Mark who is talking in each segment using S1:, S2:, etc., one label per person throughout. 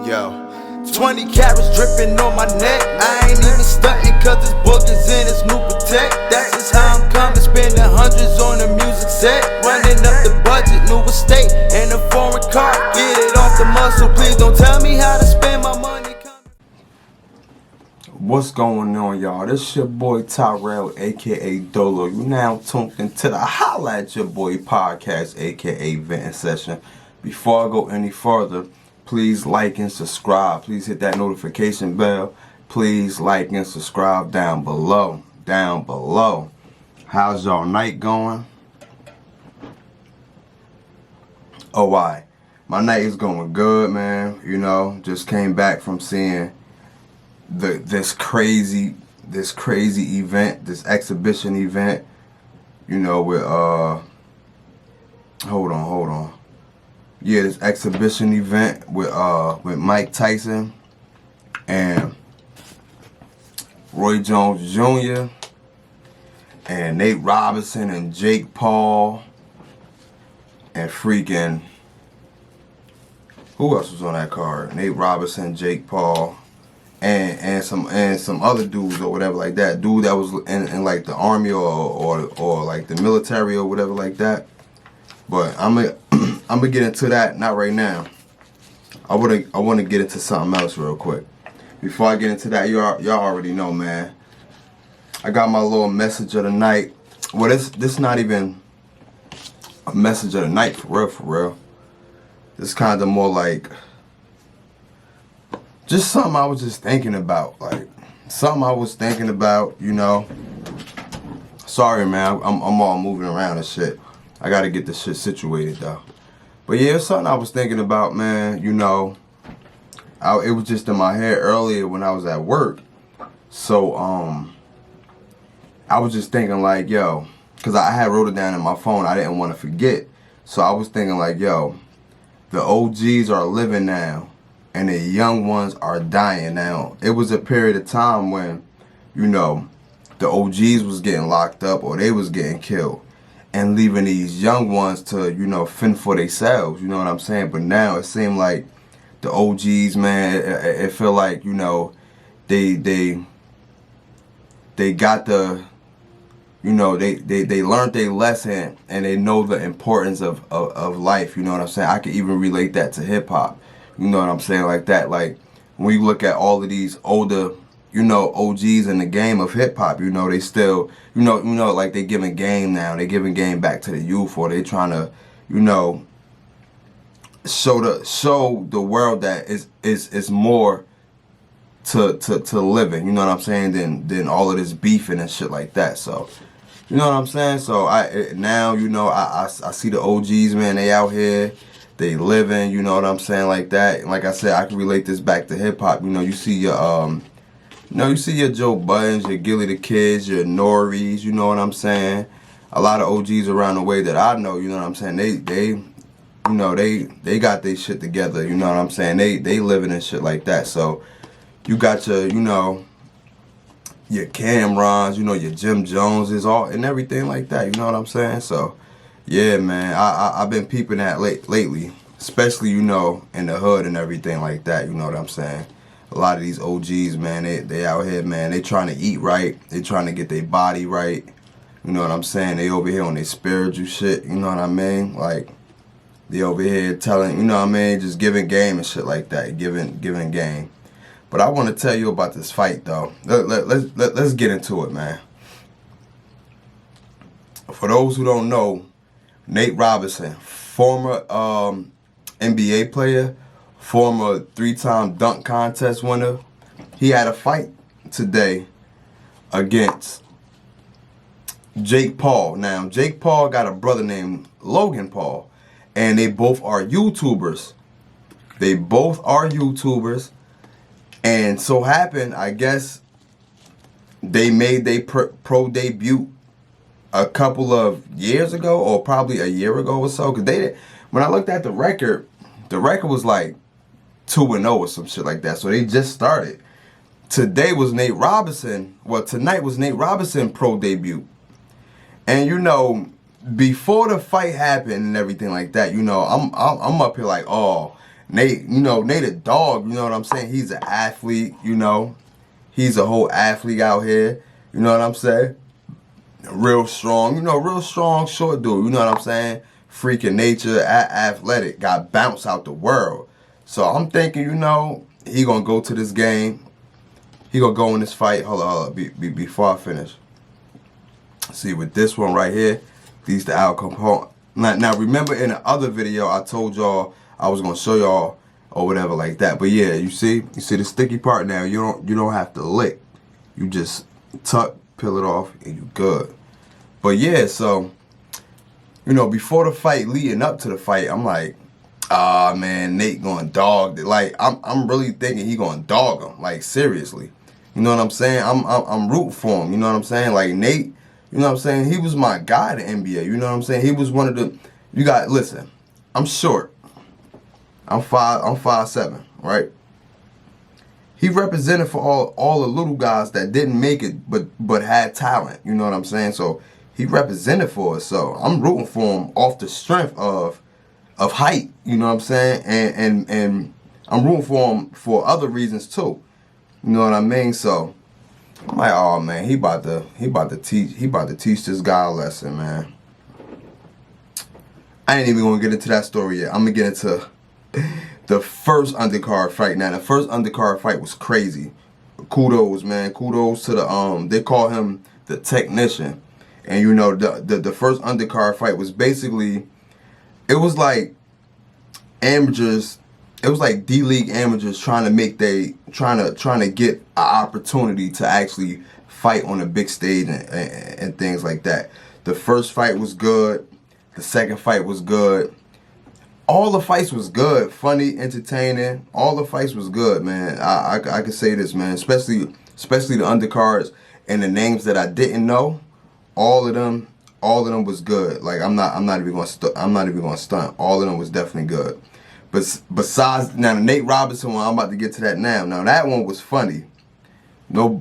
S1: Yo, 20 carats dripping on my neck. I ain't even stunting cause this book is in its new protect. That's just how I'm coming, spending hundreds on a music set. Running up the budget, new estate, and a foreign car. Get it off the muscle, please don't tell me how to spend my money.
S2: What's going on, y'all? This your boy Tyrell, aka Dolo. You now tuned into the Holla At Ya Boy podcast, aka Venting Session. Before I go any further, please like and subscribe. Please hit that notification bell. Please like and subscribe down below. Down below. How's y'all night going? Oh, why? My night is going good, man. You know, just came back from seeing this crazy event, this exhibition event, you know, with hold on. Yeah, this exhibition event with Mike Tyson and Roy Jones Jr. and Nate Robinson and Jake Paul and freaking who else was on that card? Nate Robinson, Jake Paul, and some other dudes or whatever like that. Dude that was in like the army or like the military or whatever like that. But I'm gonna get into that, not right now. I wanna get into something else real quick. Before I get into that, y'all already know, man. I got my little message of the night. Well, this not even a message of the night for real. This kind of more like just something I was just thinking about, you know. Sorry, man, I'm all moving around and shit. I gotta get this shit situated though. But yeah, it's something I was thinking about, man. You know, it was just in my head earlier when I was at work. So I was just thinking like, yo, cause I had wrote it down in my phone. I didn't want to forget. So I was thinking like, yo, the OGs are living now, and the young ones are dying now. It was a period of time when, you know, the OGs was getting locked up or they was getting killed and leaving these young ones to, you know, fend for themselves, you know what I'm saying? But now it seemed like the OGs, man, it feel like, you know, they got the, you know, they learned their lesson and they know the importance of life, you know what I'm saying? I could even relate that to hip hop. You know what I'm saying, like that. Like when you look at all of these older, you know, OGs in the game of hip hop, you know, they still, you know, like they giving game now. They giving game back to the youth, or they trying to, you know, show the world that is more to living. You know what I'm saying? Than all of this beefing and shit like that. So, you know what I'm saying? So now, you know, I see the OGs, man. They out here. They living, you know what I'm saying, like that. And like I said, I can relate this back to hip hop. You know, you see your Joe Buttons, your Gilly the Kids, your Norries, you know what I'm saying. A lot of OGs around the way that I know, you know what I'm saying. They you know, they got their shit together, you know what I'm saying. They living and shit like that. So you got your, you know, your Cam'rons, you know, your Jim Joneses, all and everything like that. You know what I'm saying? So. Yeah, man, I've been peeping that lately, especially, you know, in the hood and everything like that, you know what I'm saying? A lot of these OGs, man, they out here, man, they trying to eat right, they trying to get their body right, you know what I'm saying? They over here on their spiritual shit, you know what I mean? Like, they over here telling, you know what I mean, just giving game and shit like that, giving game. But I want to tell you about this fight, though. Let's get into it, man. For those who don't know, Nate Robinson, former NBA player, former 3-time dunk contest winner, he had a fight today against Jake Paul. Now, Jake Paul got a brother named Logan Paul, and they both are YouTubers. And so happened, I guess, they made their pro debut a couple of years ago, or probably a year ago or so, because when I looked at the record was like 2-0 or some shit like that. So they just started. Tonight was Nate Robinson pro debut. And you know, before the fight happened and everything like that, you know, I'm up here like, oh, Nate, you know, Nate a dog, you know what I'm saying? He's an athlete, you know. He's a whole athlete out here, you know what I'm saying? Real strong, you know, real strong, short dude, you know what I'm saying? Freaking nature, athletic, got bounced out the world. So I'm thinking, you know, he gonna go to this game. He gonna go in this fight. Hold on. Before I finish. See, with this one right here, these the outcome. Now, remember in the other video, I told y'all I was gonna show y'all or whatever like that. But yeah, you see the sticky part now. You don't have to lick. You just tuck, peel it off, and you good. But yeah, so you know, before the fight, leading up to the fight, I'm like, ah man, Nate going dog. Like I'm really thinking he going dog him. Like seriously, you know what I'm saying? I'm rooting for him. You know what I'm saying? Like Nate, you know what I'm saying? He was my guy in the NBA. You know what I'm saying? He was one of the. You got listen. I'm short. I'm 5'7", right? He represented for all the little guys that didn't make it, but had talent. You know what I'm saying? So he represented for us. So I'm rooting for him off the strength of height. You know what I'm saying? And I'm rooting for him for other reasons too. You know what I mean? So I'm like, oh man, he about to teach this guy a lesson, man. I ain't even gonna get into that story yet. I'm gonna get into the first undercard fight. Now the first undercard fight was crazy. Kudos, man. Kudos to the they call him the technician. And you know the first undercard fight was basically, it was like amateurs. It was like D-League amateurs trying to get an opportunity to actually fight on a big stage and things like that. The first fight was good. The second fight was good. All the fights was good, funny, entertaining. All the fights was good, man. I can say this, man. Especially the undercards and the names that I didn't know. All of them was good. Like I'm not even gonna stunt. All of them was definitely good. But besides now the Nate Robinson one, I'm about to get to that now. Now that one was funny. No,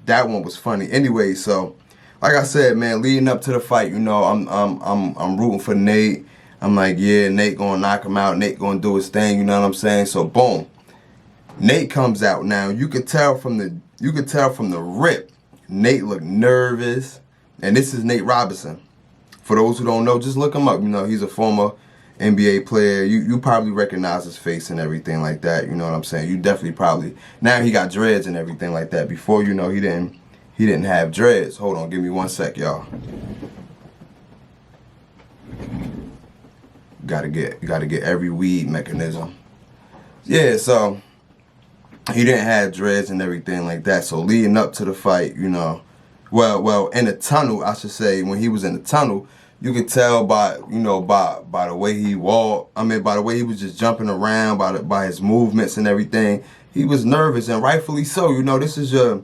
S2: that one was funny. Anyway, so like I said, man, leading up to the fight, you know, I'm rooting for Nate. I'm like, yeah, Nate gonna knock him out. Nate gonna do his thing. You know what I'm saying? So boom, Nate comes out. Now you could tell from the rip, Nate looked nervous, and this is Nate Robinson. For those who don't know, just look him up. You know, he's a former NBA player. You probably recognize his face and everything like that. You know what I'm saying? You definitely probably. Now he got dreads and everything like that. Before, you know, he didn't have dreads. Hold on, give me 1 sec, y'all. Gotta get every weed mechanism. Yeah, so he didn't have dreads and everything like that. So leading up to the fight, you know, well, in the tunnel, I should say, when he was in the tunnel, you could tell by the way he walked. I mean, by the way he was just jumping around, by his movements and everything. He was nervous, and rightfully so. You know, this is your.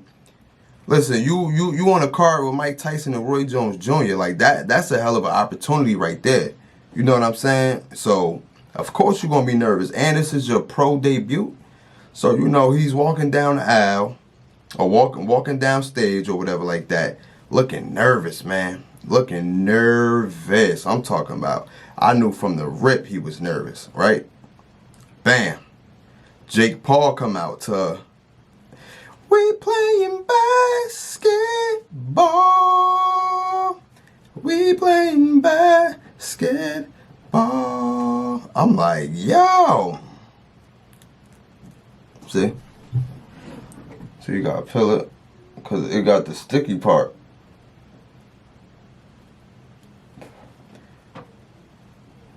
S2: Listen, you on a card with Mike Tyson and Roy Jones Jr. Like that's a hell of an opportunity right there. You know what I'm saying? So of course you're gonna be nervous, and this is your pro debut. So you know he's walking down the aisle, or walking down stage or whatever like that, looking nervous, man. Looking nervous. I'm talking about. I knew from the rip he was nervous, right? Bam. Jake Paul come out to. We playing basketball. We playing basketball. I'm like, yo. See? So you gotta peel it, because it got the sticky part.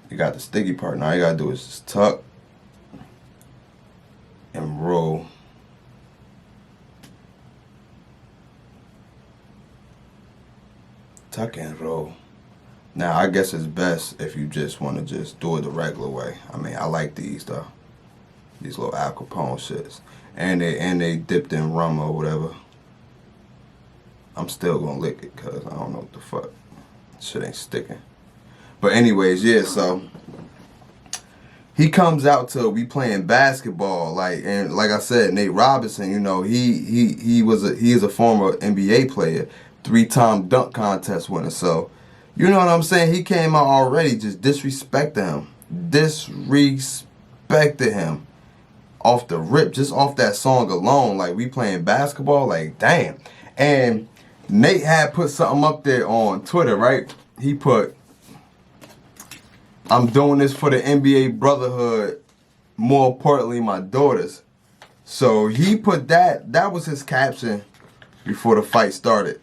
S2: You got the sticky part. Now all you gotta do is just tuck and roll. Tuck and roll. Now I guess it's best if you just want to just do it the regular way. I mean, I like these though. These little Al Capone shits. And they dipped in rum or whatever. I'm still gonna lick it because I don't know what the fuck. Shit ain't sticking. But anyways, yeah, so he comes out to we playing basketball, and like I said, Nate Robinson, you know, he is a former NBA player, 3-time dunk contest winner. So, you know what I'm saying? He came out already just disrespecting him. disrespected him off the rip, just off that song alone. Like, we playing basketball, like, damn. And Nate had put something up there on Twitter, right? He put, I'm doing this for the NBA brotherhood, more importantly, my daughters. So he put that was his caption before the fight started.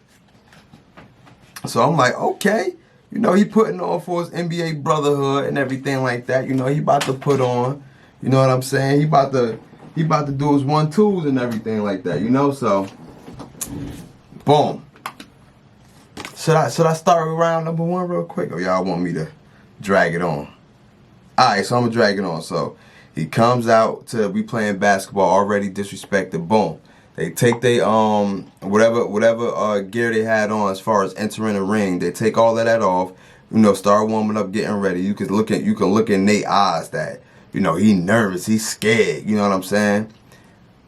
S2: So I'm like, okay, you know, he putting on for his NBA brotherhood and everything like that. You know, he about to put on, you know what I'm saying? He about to do his 1-2s and everything like that, you know? So, boom. Should I start with round number 1 real quick, or y'all want me to drag it on? Alright, so I'm gonna drag it on. So he comes out to be playing basketball, already disrespected. Boom. They take they whatever gear they had on as far as entering the ring. They take all of that off. You know, start warming up, getting ready. You can look in Nate's eyes that, you know, he nervous, he's scared. You know what I'm saying?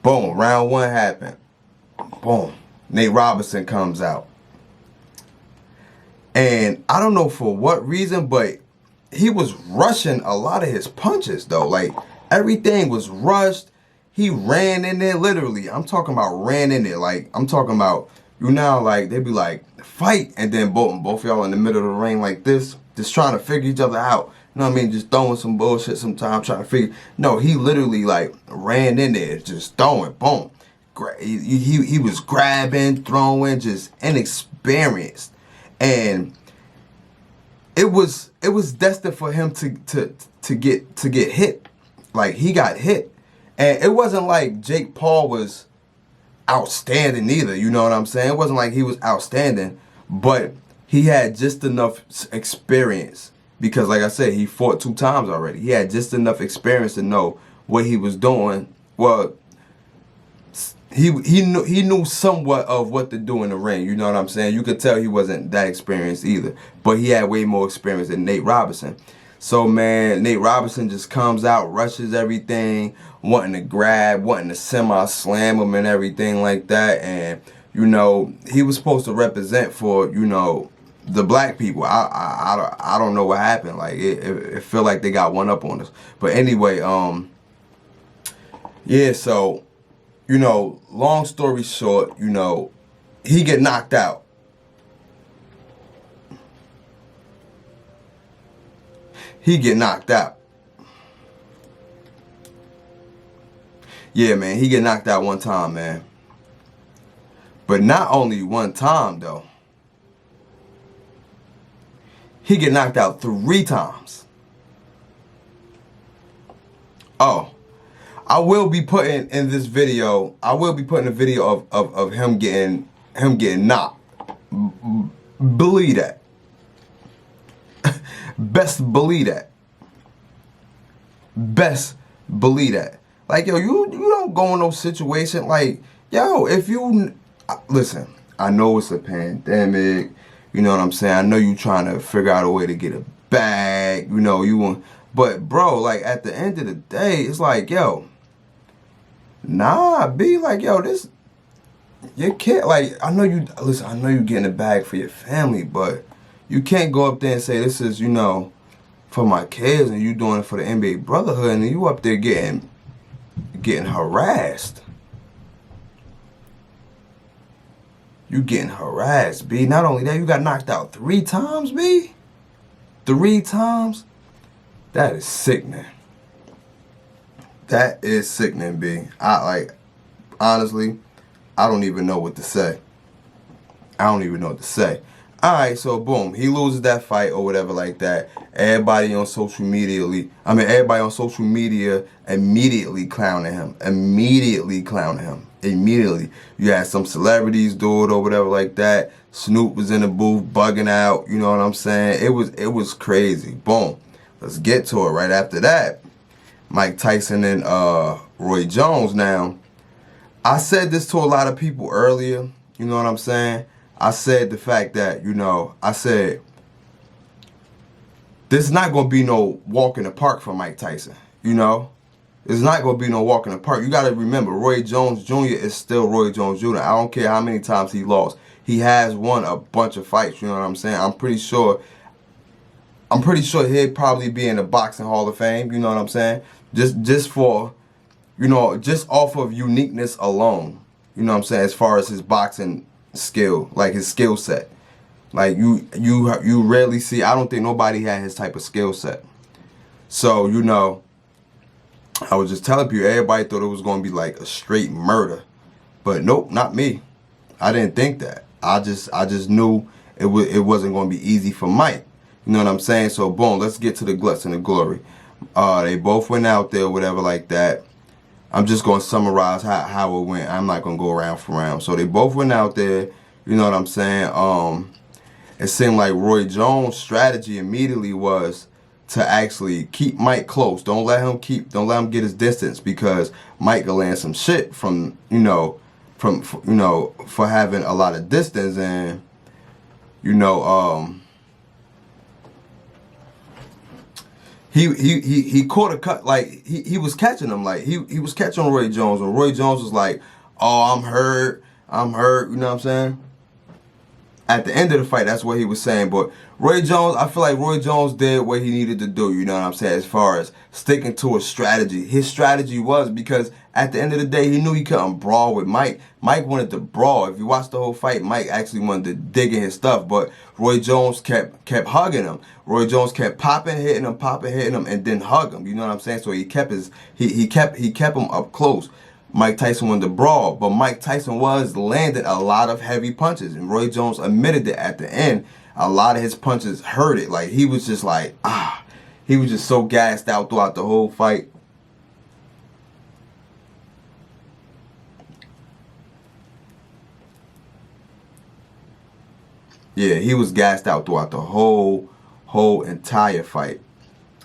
S2: Boom. Round 1 happened. Boom. Nate Robinson comes out. And I don't know for what reason, but he was rushing a lot of his punches, though. Like, everything was rushed. He ran in there, literally. I'm talking about ran in there. Like, I'm talking about, you know, like, they be like, fight. And then both y'all in the middle of the ring like this, just trying to figure each other out. You know what I mean? Just throwing some bullshit sometimes, trying to figure. No, he literally, like, ran in there, just throwing, boom. He was grabbing, throwing, just inexperienced. And it was destined for him to get hit. Like, he got hit. And it wasn't like Jake Paul was outstanding either, you know what I'm saying? It wasn't like he was outstanding, but he had just enough experience because, like I said, he fought 2 times already. He had just enough experience to know what he was doing. Well, he knew somewhat of what to do in the ring, you know what I'm saying? You could tell he wasn't that experienced either, but he had way more experience than Nate Robinson. So, man, Nate Robinson just comes out, rushes everything, wanting to grab, wanting to semi-slam him and everything like that. And, you know, he was supposed to represent for, you know, the black people. I don't know what happened. Like, it feel like they got one up on us. But anyway, yeah, so, you know, long story short, you know, he get knocked out. He get knocked out. Yeah, man, he get knocked out 1 time, man. But not only 1 time, though. He get knocked out 3 times. Oh, I will be putting in this video, I will be putting a video of him getting knocked. Believe that. Best believe that. Best believe that. Like, yo, you don't go in no situation. Like, yo, if you listen, I know it's a pandemic. You know what I'm saying? I know you trying to figure out a way to get a bag. You know, you want, but bro, like, at the end of the day, it's like, yo, nah, be like, yo, this, you can't, like, I know you, listen, I know you getting a bag for your family, but you can't go up there and say, this is, you know, for my kids, and you doing it for the NBA brotherhood, and you up there getting harassed. You getting harassed, B. Not only that, you got knocked out 3 times, B. 3 times? That is sickening. That is sickening, B. Honestly, I don't even know what to say. I don't even know what to say. Alright, so boom, he loses that fight or whatever like that. Everybody on social media immediately clowning him. Immediately. You had some celebrities do it or whatever like that. Snoop was in the booth bugging out, you know what I'm saying? It was crazy. Boom. Let's get to it right after that. Mike Tyson and Roy Jones. Now, I said this to a lot of people earlier, you know what I'm saying? I said the fact that, you know, I said, there's not going to be no walk in the park for Mike Tyson, you know? There's not going to be no walk in the park. You got to remember, Roy Jones Jr. is still Roy Jones Jr. I don't care how many times he lost. He has won a bunch of fights, you know what I'm saying? I'm pretty sure he'd probably be in the Boxing Hall of Fame, you know what I'm saying? just for, you know, just off of uniqueness alone. You know what I'm saying? As far as his boxing skill, like his skill set. Like you rarely see, I don't think nobody had his type of skill set. So, you know, I was just telling people, everybody thought it was going to be like a straight murder. But nope, not me. I didn't think that. I just knew it wasn't going to be easy for Mike. You know what I'm saying? So boom, let's get to the glitz and the glory. They both went out there, whatever like that. I'm just going to summarize how it went. I'm not going to go round for round. So they both went out there, you know what I'm saying? It seemed like Roy Jones' strategy immediately was to actually keep Mike close. Don't let him get his distance, because Mike will land some shit from, you know, for having a lot of distance. And, you know, he caught a cut, like he was catching him, like he was catching Roy Jones, and Roy Jones was like, oh, I'm hurt, you know what I'm saying? At the end of the fight, that's what he was saying. But Roy Jones, I feel like Roy Jones did what he needed to do, you know what I'm saying, as far as sticking to a strategy. His strategy was, because at the end of the day, he knew he couldn't brawl with Mike. Mike wanted to brawl. If you watch the whole fight, Mike actually wanted to dig in his stuff, but Roy Jones kept hugging him. Roy Jones kept hitting him, and then hug him, you know what I'm saying? So he kept him up close. Mike Tyson wanted to brawl, but Mike Tyson was landing a lot of heavy punches, and Roy Jones admitted that at the end, a lot of his punches hurt it. Like, he was just like, he was just so gassed out throughout the whole fight. Yeah, he was gassed out throughout the whole entire fight.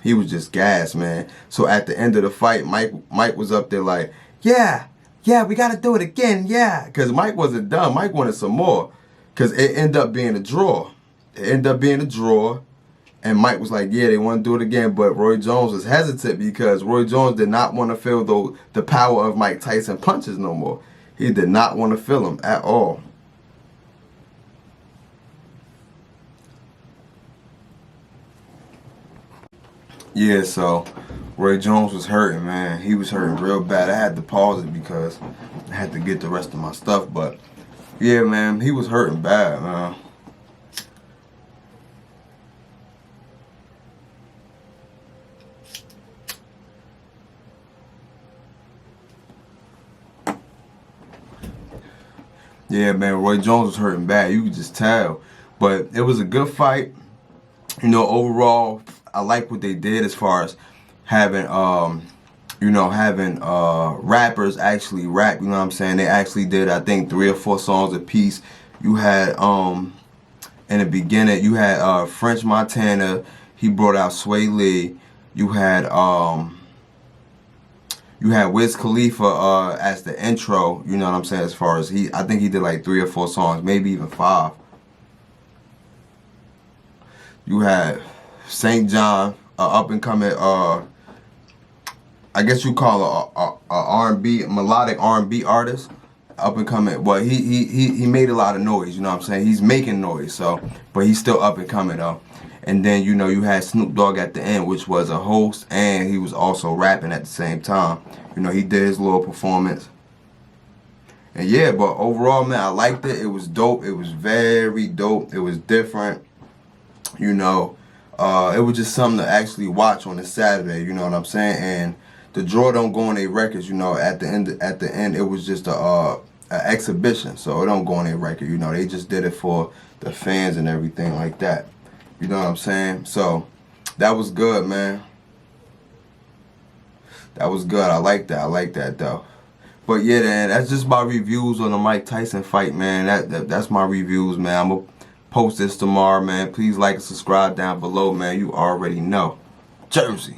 S2: He was just gassed, man. So at the end of the fight, Mike was up there like, yeah, we got to do it again, yeah. Because Mike wasn't done. Mike wanted some more. Because it ended up being a draw. And Mike was like, yeah, they want to do it again. But Roy Jones was hesitant, because Roy Jones did not want to feel the power of Mike Tyson punches no more. He did not want to feel them at all. Yeah, so Roy Jones was hurting, man. He was hurting real bad. I had to pause it because I had to get the rest of my stuff. But yeah, man, he was hurting bad, man. Yeah, man, Roy Jones was hurting bad. You could just tell. But it was a good fight. You know, overall, I like what they did as far as having, having rappers actually rap. You know what I'm saying? They actually did, I think, 3 or 4 songs a piece. You had, in the beginning, you had French Montana. He brought out Sway Lee. You had Wiz Khalifa as the intro. You know what I'm saying? As far as I think he did like 3 or 4 songs, maybe even 5. You had St. John, up and coming, I guess you call a R&B, melodic R&B artist, up and coming. Well, he made a lot of noise, you know what I'm saying? He's making noise, so, but he's still up and coming though. And then, you know, you had Snoop Dogg at the end, which was a host, and he was also rapping at the same time. You know, he did his little performance. And yeah, but overall, man, I liked it. It was dope. It was very dope. It was different. You know, it was just something to actually watch on a Saturday, you know what I'm saying? And the draw don't go on their records, you know. At the end, it was just a exhibition, so it don't go on their record, you know. They just did it for the fans and everything like that. You know what I'm saying? So that was good, man. That was good. I like that though. But yeah, man, that's just my reviews on the Mike Tyson fight, man. That's my reviews, man. I'm gonna post this tomorrow, man. Please like and subscribe down below, man. You already know. Jersey.